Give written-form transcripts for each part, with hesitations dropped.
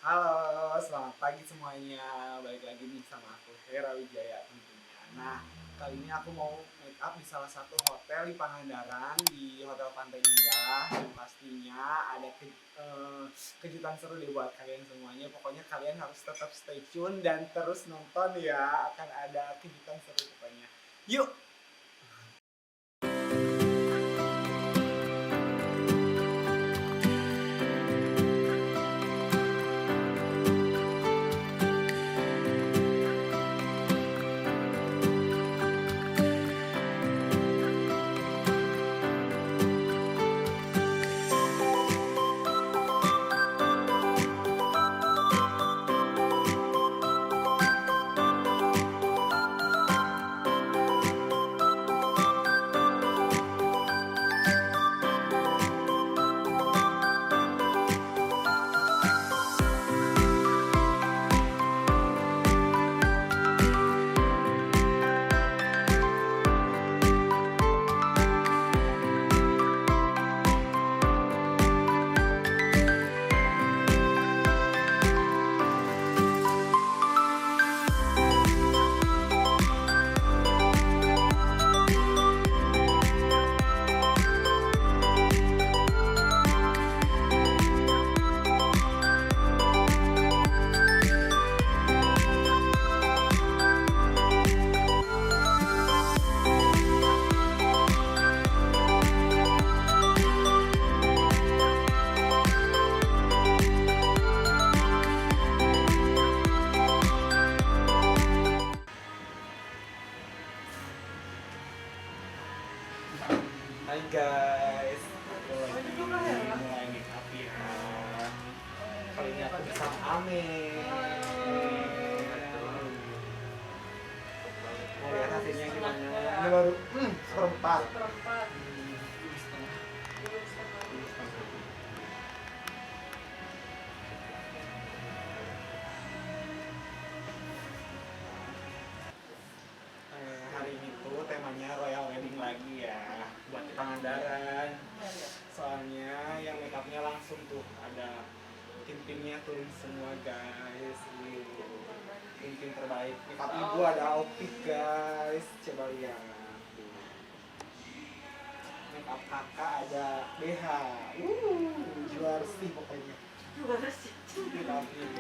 Halo, selamat pagi semuanya. Balik lagi nih sama aku Hera Wijaya tentunya. Nah, kali ini aku mau make up di salah satu hotel di Pangandaran, di Hotel Pantai Indah. Dan pastinya ada kejutan seru deh buat kalian semuanya. Pokoknya kalian harus tetap stay tune dan terus nonton ya. Akan ada kejutan seru pokoknya. Yuk! Hai guys, aku lagi mulai make up ya. Kali ini aku bersama Ame. Mau lihat hasilnya gimana? Ini baru seperempat. Hari ini tuh temanya Royal Wedding lagi ya, buat di Pangandaran. Soalnya yang make upnya langsung tuh ada tim-timnya turun semua guys. Tim-tim terbaik make up ibu ada Opik guys, coba lihat. Make up kakak ada BH, juara sih pokoknya. Juara sih. Make up ibu.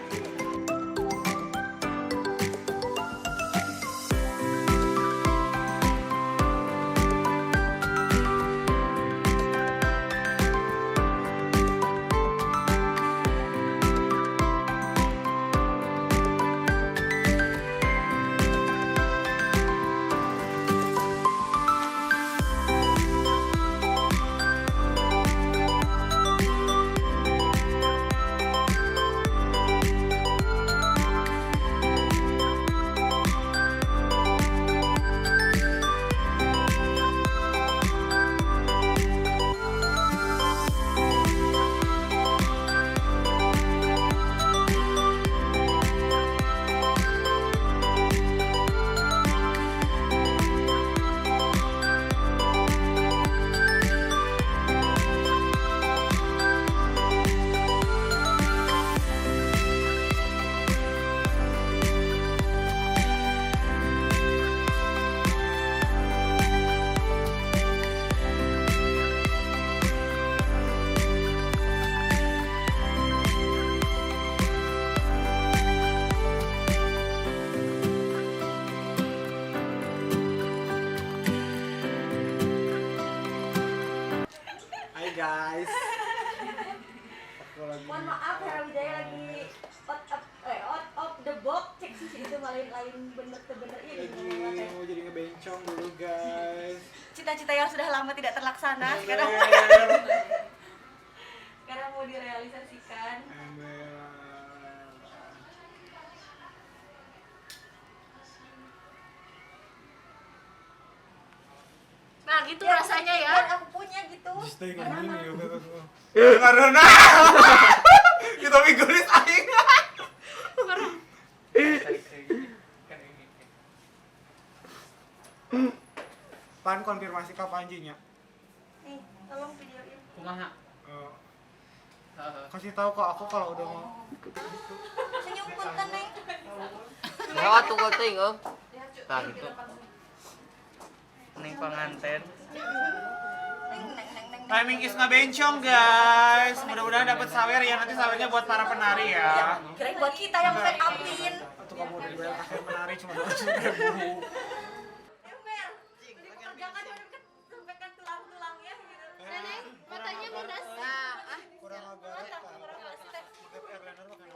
Hai guys. Aku lagi. Mohon maaf Hera Wijaya lagi out of the box, cek sih itu lain bener ini. Lagi mau jadi ngebencong dulu guys. Cita-cita yang sudah lama tidak terlaksana sekarang mau direalisasikan. Nah gitu rasanya ya. Yang aku punya gitu. Stay kayak gini ya karena kita minggulis aing. Pan konfirmasi kapan jinya? Nih, tolong videoin. Kumaha? Kasih tahu kok aku kalau udah mau. Senyum punten Neng. Lewat tuh kuting, Om. Tah gitu. Ning pengantin. Neng. Timing is bencong guys. Mudah-mudahan dapat sawer ya. Nanti sawernya buat para penari ya. Kirain buat kita yang make upin. Atau kamu udah dibayar akhir menari cuma 200.000. Sampaikan tulang-tulangnya gitu. Neneng, matanya minus. Kurang agak. Airliner mah kan.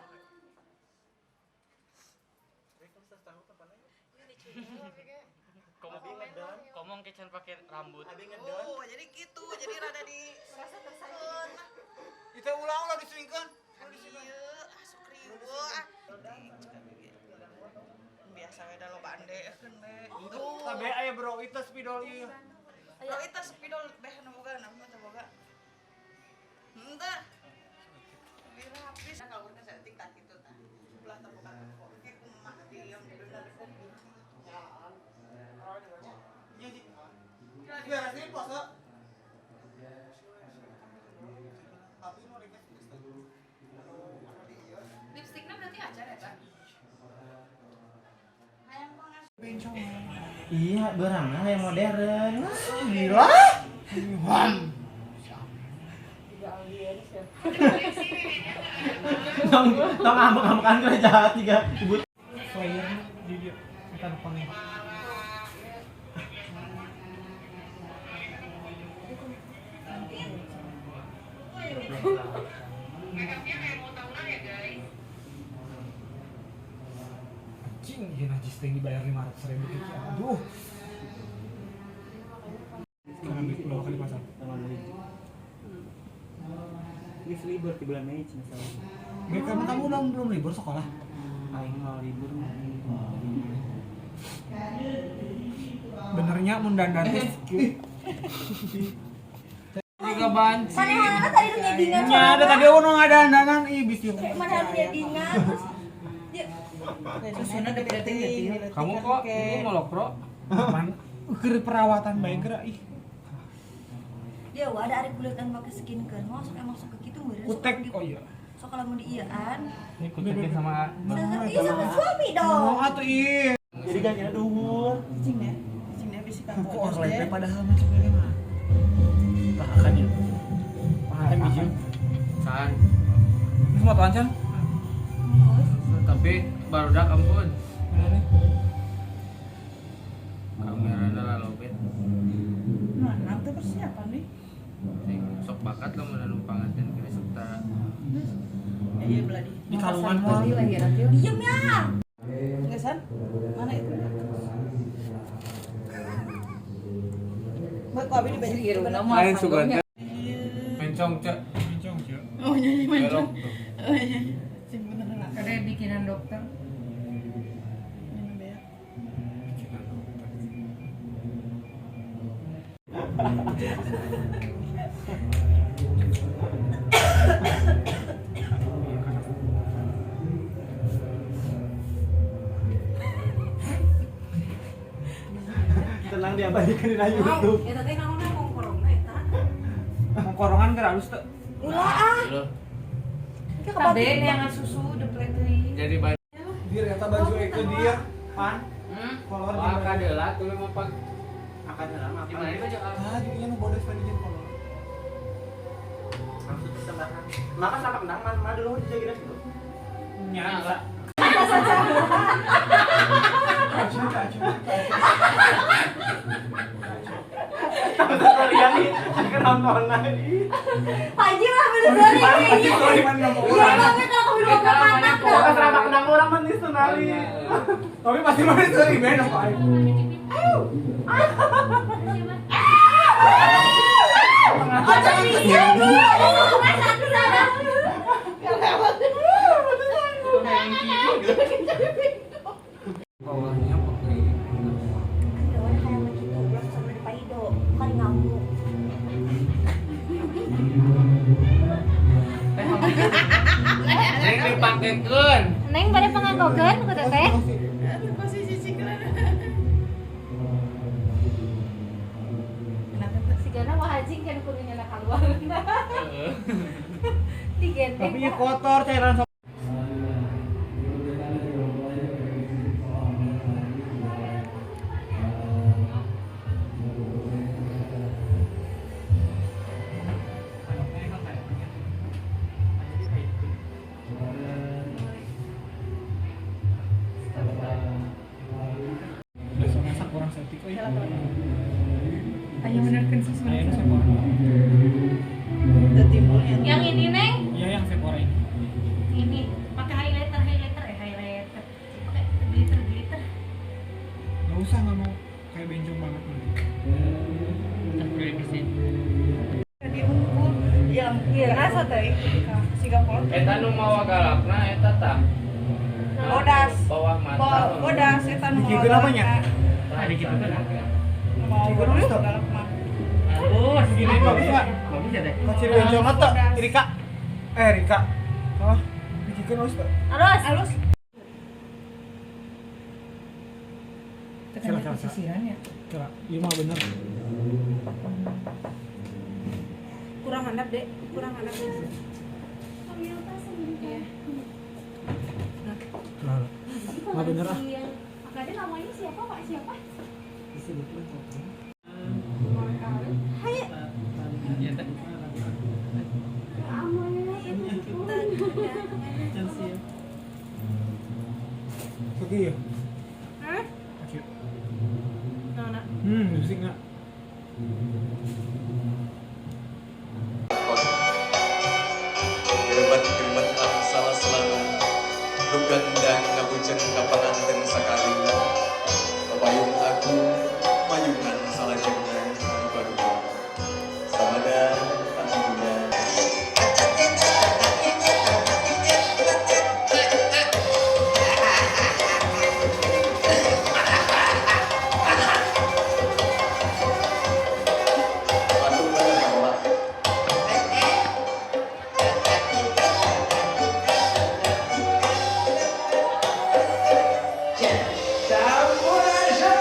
Ngomong kecan pakai rambut. Oh, jadi gitu. Jadi rada di Merasa tersayang. Itu ulang-ulang diselingkan. Iya, asup riwo. Biasa we da loba ande keun we. Itu tabe aya bro, itu spidol ieu. Bro eta spidol beh nu boga nama teh boga. Henteu. Dirapis kalau urang setik tak kitu tah. Belah teh boga kok. Ki kumaha diam bener. Iya di. Biar rasanya pose. Tapi mau request Lipstiknya berarti acar ya, Kak? bencong. Iya, barangnya yang modern. Gila. Tong ngambek-ngambekan ke jahat juga. Ibu Flyer di dia. Kita depannya. Anjing, ya najis teh dibayar 500.000 gitu. Aduh. Sekarang ambil pulau kali pasar. ini libur di bulan Mei cina salah. Kamu belum libur sekolah? Aing mau libur. Benernya mun dandan teh. Tiga banci. Manehana tadi nu nyedingan. Ya, ada tadi ono ngadandanan ih bisir. Manehana nyedingan terus dia Susuna deketin. Kamu kok ini ngolok pro? Man, keur perawatan bae geura ih. dia ada ari kulitan pakai skincare masuk emang suka gitu meureun. Kutek oh iya. Sok lamun di ieuan. Ini kutekin sama Iya sama suami dong. Oh atuh ih. jadi kan ya duhur. Cing bisi Aku kampung. online padahal macam ini mah. Tah akan ya. Paham biji. San. Ini mau tuan Chan? Tapi barudak ampun. Mana nih? Kamerana lah lobet. Nah, nanti persiapan nih. Sok bakat lah mun numpang anten kira serta. Ya iya belah Di kalungan mall. Diem ya. Enggak san? Mana itu? Buat kopi di baju bener. Lain sugan teh. Mencong cek. Bencong sih. Oh nyanyi Belok mancung. tuh. Oh iya. Sing bener lah. Ada bikinan dokter. Minum ya. Tenang diabadikan di YouTube. Eta teh naonna ngongkorongna eta. Mau korongan geura halus teh. Ulah ah. Loh, Tabe yang susu deplet deui. jadi banyak. Dir eta baju itu dia. Pan. Kolor di Wah, mana? kadeula tuh mah pak. Akan lama Di mana baju Ah, dia nu bodes tadi jeung kolor. maksud tambahan. Maka sama kenang mah dulu jadi gitu. Nya enggak. Lihat nih, kan nonton lagi. Haji lah bener dari. Anjing sorry man ngomong Iya urang. banget kalau aku bilang ke anak Maka sama kenang orang mah itu nari. Tapi pasti mana sorry ben apa aing. Ojo bisa nih. Satu sana. bawahnya pakai Ada orang kayak begitu, ulah sama di paido, kan ngamuk. Neng dipakekeun. Neng pada panganggokeun ku teteh. Posisi cingkran. Sigana mah hajing kan kudu nyana keluar. Heeh. Tiga gendeng. Tapi ya kotor cairan sok. Masak kurang setik euy. Ayo benerkan susu. Ayo nu sepora. Udah timbul yang Yang ini neng, Iya yang sepora ini. ini pakai highlighter highlighter. Pakai glitter. Enggak usah, enggak mau kayak bencong banget nanti. diungkul yang rasa teh siga kolot. Eta nu mawa galakna eta tah. Bodas. Bawah mata. Bodas eta nu Dikikeun apanya? Tadi gitu kan. Mau Dikikeun bodas apa? galak mah. Aduh, Gini bagus enggak? bagus ya teh. Kacir bencong atau Rika? Rika. Oh, dikikeun Ustaz. Alus. Tekan Silakan, silakan. sisiran ya. Coba, iya mah bener. Kurang handap, Dek. Kurang handap. Iya. Nah, nggak bener ah. Makanya namanya siapa Pak? Siapa? Iya teh. Oke ya. Hah? Kacir. Nona. Musik nggak? Gerebat-gerebat salah selalu Lugan dan ngabujeng kapanganten sakali Pepayung aku mayungan salah jengna Duga-duga Samada tak dunia Aduh bener Allah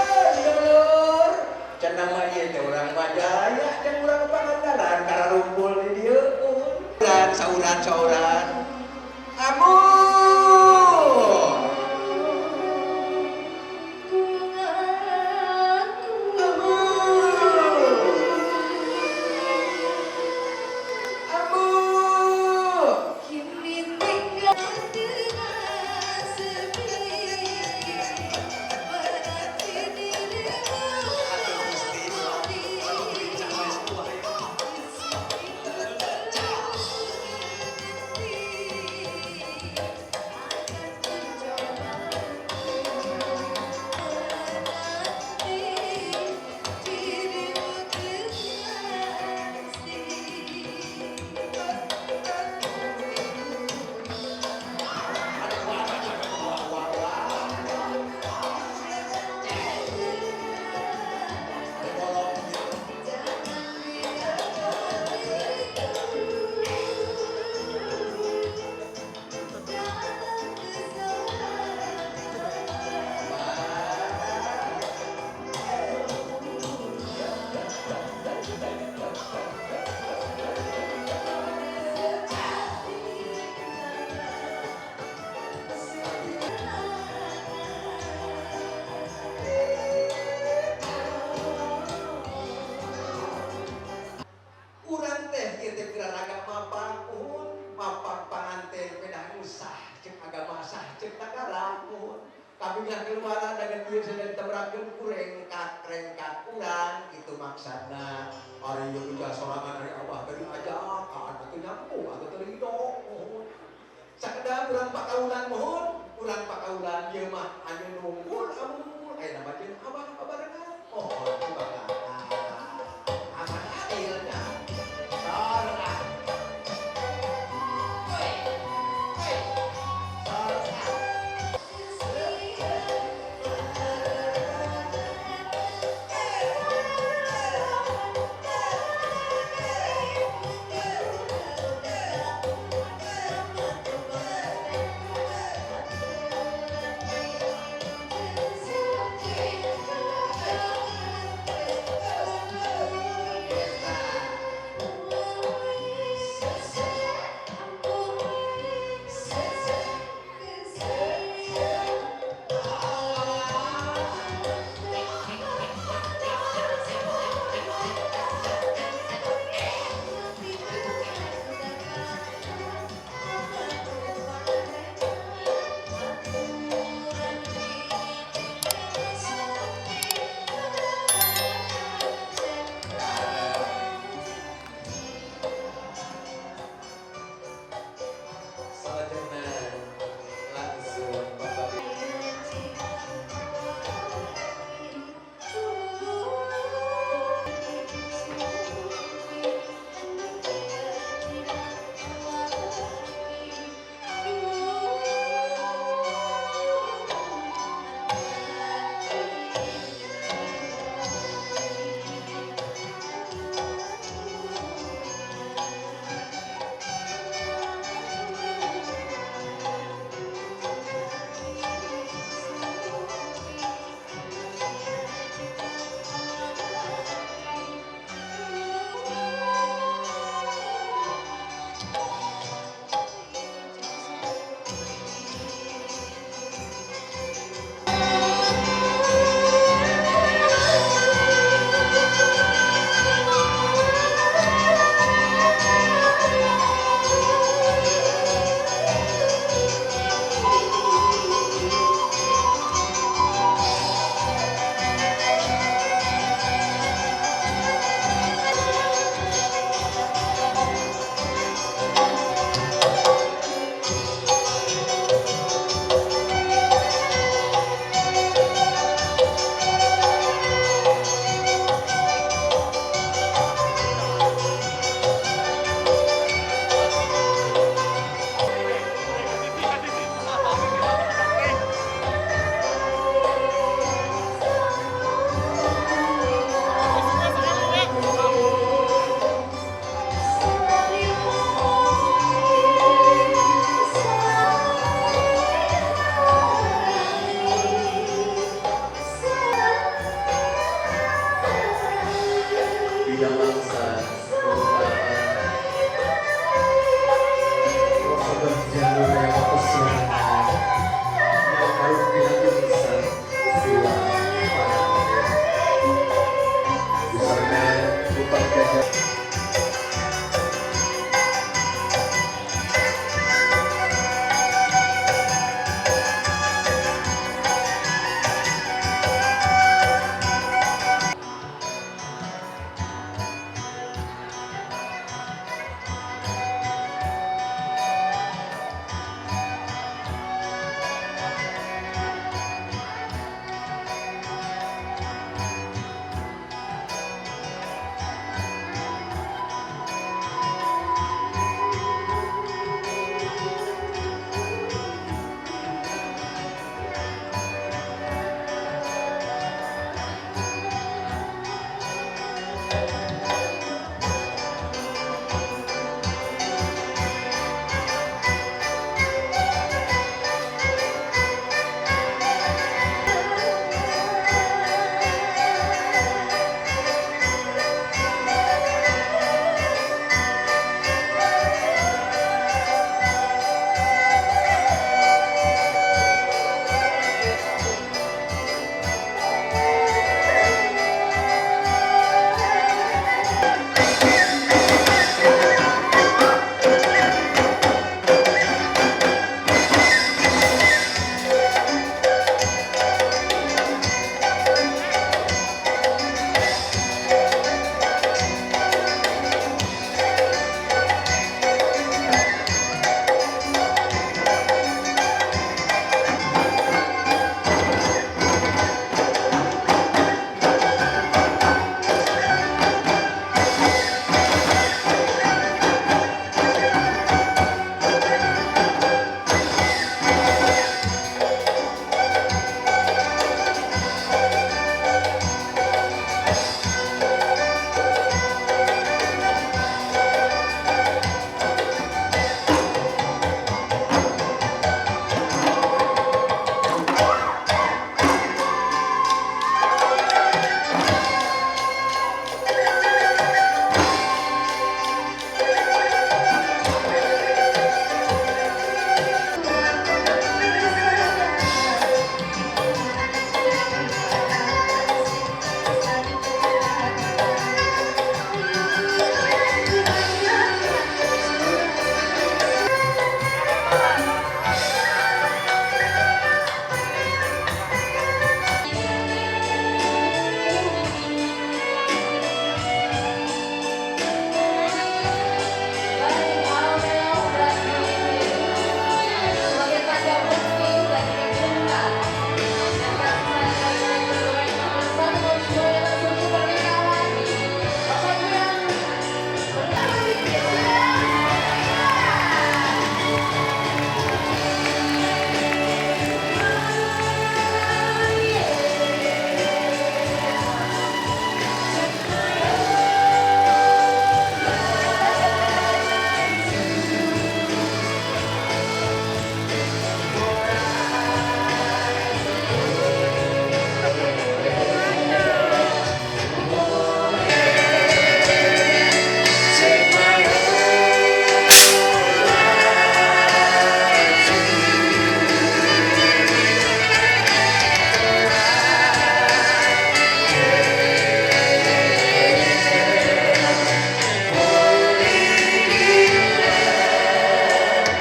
Sampurasun cenah mah ieu teh urang Majaya jeung urang Pangandaran karena rumpul di dieu sauran amun urang teh ieu teh piraraga mapak panganten pedah usah cek agama sah cek tagaramun kabingan keluaran dengan ieu sedang tabrakeun ku rengkat urang kitu maksudna ari ieu puja sorangan dari Allah dari ajakan atuh nyampu atuh teu ridho sakedah urang pakaulan mohon urang pakaulan ieu mah anu nunggul amun aya nama jeung abah babarengan mohon